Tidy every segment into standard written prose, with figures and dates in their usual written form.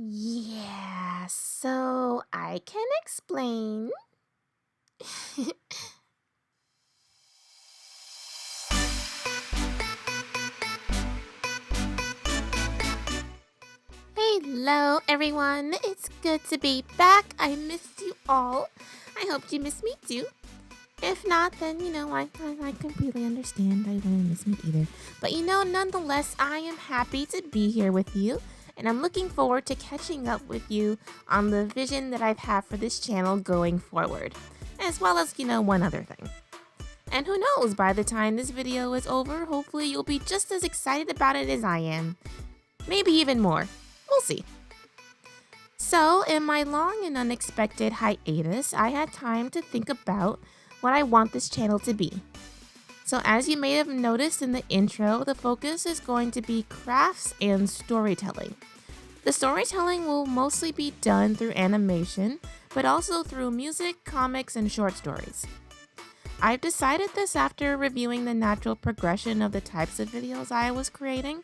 Yeah, so I can explain. Hello, everyone. It's good to be back. I missed you all. I hope you missed me too. If not, then I completely understand. I wouldn't miss me either. But nonetheless, I am happy to be here with you, and I'm looking forward to catching up with you on the vision that I've had for this channel going forward, as well as one other thing. And who knows, by the time this video is over, hopefully you'll be just as excited about it as I am. Maybe even more. We'll see. So, in my long and unexpected hiatus, I had time to think about what I want this channel to be. So, as you may have noticed in the intro, the focus is going to be crafts and storytelling. The storytelling will mostly be done through animation, but also through music, comics, and short stories. I've decided this after reviewing the natural progression of the types of videos I was creating,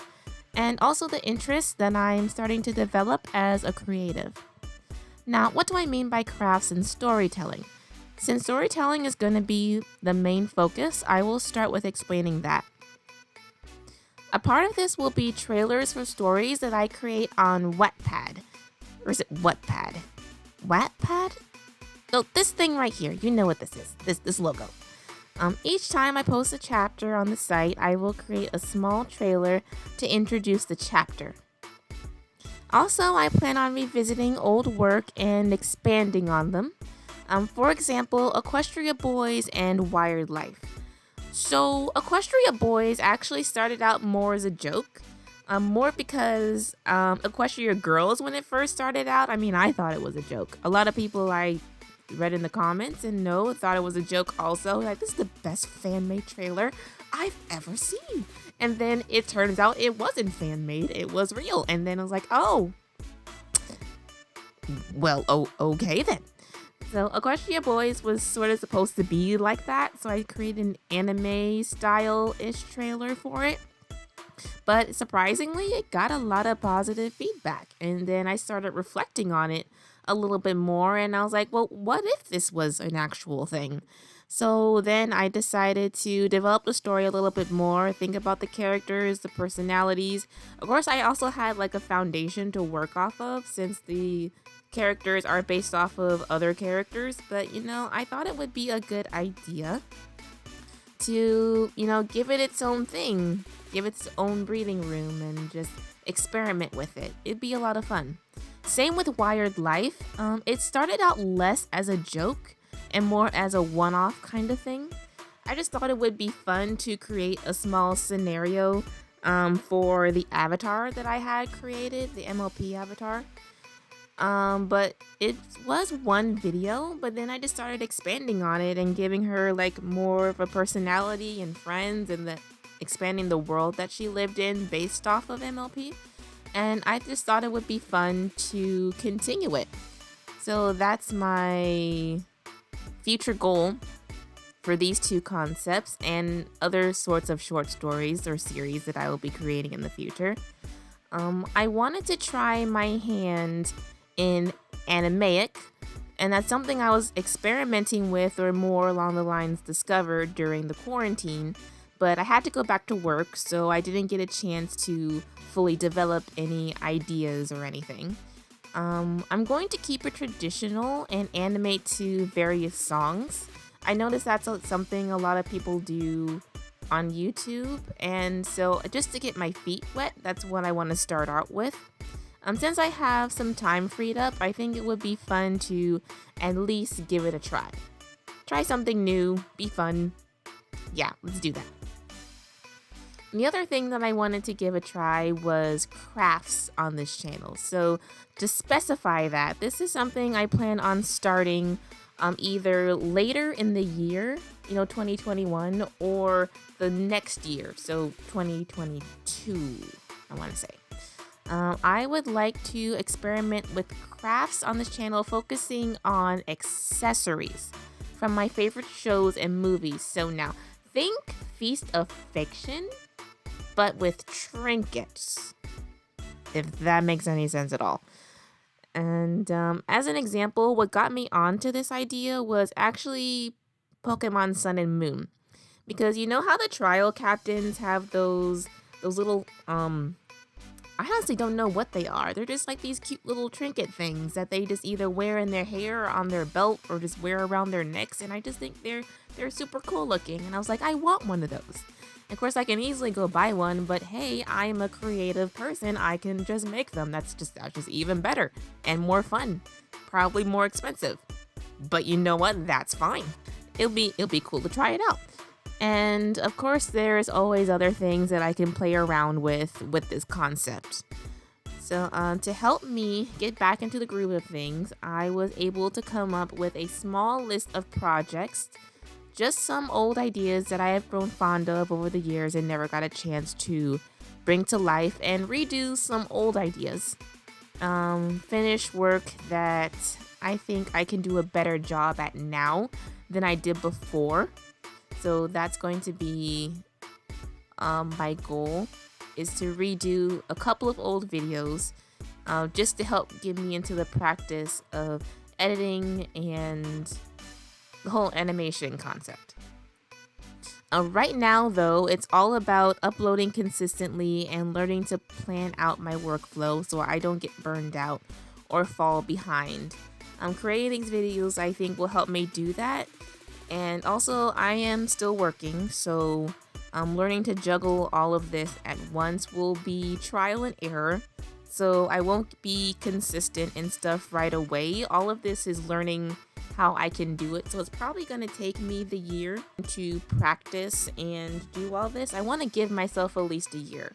and also the interests that I'm starting to develop as a creative. Now, what do I mean by crafts and storytelling? Since storytelling is going to be the main focus, I will start with explaining that. A part of this will be trailers for stories that I create on Wattpad. Or is it Wattpad? Wattpad? Oh, this thing right here. You know what this is. This logo. Each time I post a chapter on the site, I will create a small trailer to introduce the chapter. Also, I plan on revisiting old work and expanding on them. For example, Equestria Boys and Wired Life. So, Equestria Boys actually started out more as a joke. More because Equestria Girls, when it first started out, I thought it was a joke. A lot of people I read in the comments and thought it was a joke also. Like, this is the best fan-made trailer I've ever seen. And then it turns out it wasn't fan-made, it was real. And then I was like, oh, well, okay then. So Equestria Boys was sort of supposed to be like that, so I created an anime style-ish trailer for it. But surprisingly, it got a lot of positive feedback. And then I started reflecting on it a little bit more, and I was like, well, what if this was an actual thing? So then I decided to develop the story a little bit more, think about the characters, the personalities. Of course, I also had like a foundation to work off of since the characters are based off of other characters, but I thought it would be a good idea to, give it its own thing, give it its own breathing room, and just experiment with it. It'd be a lot of fun. Same with Wired Life. It started out less as a joke and more as a one-off kind of thing. I just thought it would be fun to create a small scenario for the avatar that I had created, the MLP avatar. But it was one video, but then I just started expanding on it and giving her like more of a personality and friends and expanding the world that she lived in based off of MLP. And I just thought it would be fun to continue it. So that's my future goal for these two concepts and other sorts of short stories or series that I will be creating in the future. I wanted to try my hand in animaic, and that's something I was experimenting with or more along the lines discovered during the quarantine, but I had to go back to work, so I didn't get a chance to fully develop any ideas or anything. I'm going to keep it traditional and animate to various songs. I noticed that's something a lot of people do on YouTube, and so just to get my feet wet, that's what I want to start out with. Since I have some time freed up, I think it would be fun to at least give it a try. Try something new, be fun. Yeah, let's do that. And the other thing that I wanted to give a try was crafts on this channel. So to specify that, this is something I plan on starting either later in the year, 2021, or the next year, so 2022, I want to say. I would like to experiment with crafts on this channel, focusing on accessories from my favorite shows and movies. So now, think Feast of Fiction, but with trinkets, if that makes any sense at all. And as an example, what got me onto this idea was actually Pokemon Sun and Moon. Because you know how the trial captains have those little I honestly don't know what they are. They're just like these cute little trinket things that they just either wear in their hair or on their belt or just wear around their necks, and I just think they're super cool looking. And I was like, I want one of those. Of course, I can easily go buy one, but hey, I'm a creative person. I can just make them. That's just even better and more fun. Probably more expensive. But you know what? That's fine. It'll be cool to try it out. And of course, there's always other things that I can play around with this concept. So to help me get back into the groove of things, I was able to come up with a small list of projects, just some old ideas that I have grown fond of over the years and never got a chance to bring to life, and redo some old ideas. Finish work that I think I can do a better job at now than I did before. So that's going to be my goal, is to redo a couple of old videos just to help get me into the practice of editing and the whole animation concept. Right now, though, it's all about uploading consistently and learning to plan out my workflow so I don't get burned out or fall behind. Creating these videos, I think, will help me do that. And also, I am still working, so learning to juggle all of this at once will be trial and error. So I won't be consistent in stuff right away. All of this is learning how I can do it. So it's probably going to take me the year to practice and do all this. I want to give myself at least a year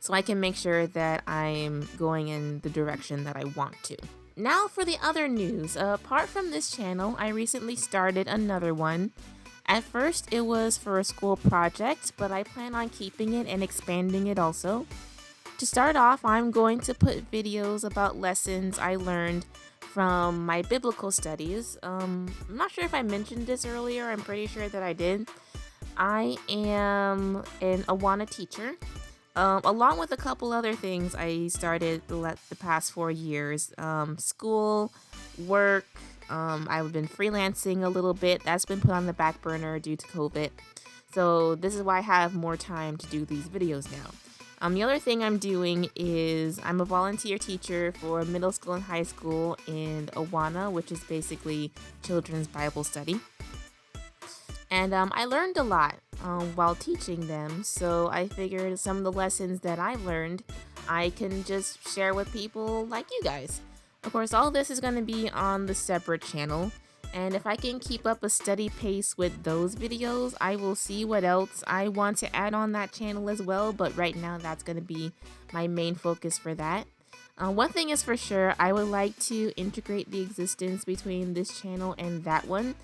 so I can make sure that I'm going in the direction that I want to. Now for the other news. Apart from this channel, I recently started another one. At first, it was for a school project, but I plan on keeping it and expanding it also. To start off, I'm going to put videos about lessons I learned from my biblical studies. I'm not sure if I mentioned this earlier. I'm pretty sure that I did. I am an Awana teacher. Along with a couple other things I started the past 4 years. School, work, I've been freelancing a little bit. That's been put on the back burner due to COVID. So this is why I have more time to do these videos now. The other thing I'm doing is I'm a volunteer teacher for middle school and high school in Awana, which is basically children's Bible study. And I learned a lot while teaching them, so I figured some of the lessons that I learned I can just share with people like you guys. Of course, all this is going to be on the separate channel, and if I can keep up a steady pace with those videos, I will see what else I want to add on that channel as well, but right now that's going to be my main focus for that. One thing is for sure, I would like to integrate the existence between this channel and that one.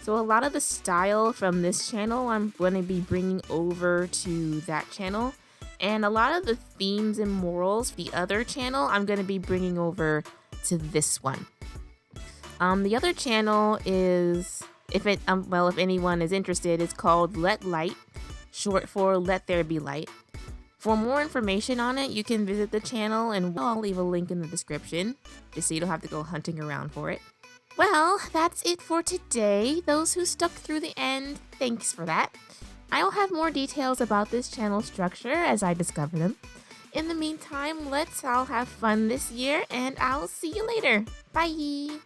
So a lot of the style from this channel I'm going to be bringing over to that channel. And a lot of the themes and morals, the other channel, I'm going to be bringing over to this one. The other channel is, if anyone is interested, it's called Let Light, short for Let There Be Light. For more information on it, you can visit the channel, and I'll leave a link in the description, just so you don't have to go hunting around for it. Well, that's it for today. Those who stuck through the end, thanks for that. I'll have more details about this channel structure as I discover them. In the meantime, let's all have fun this year, and I'll see you later. Bye!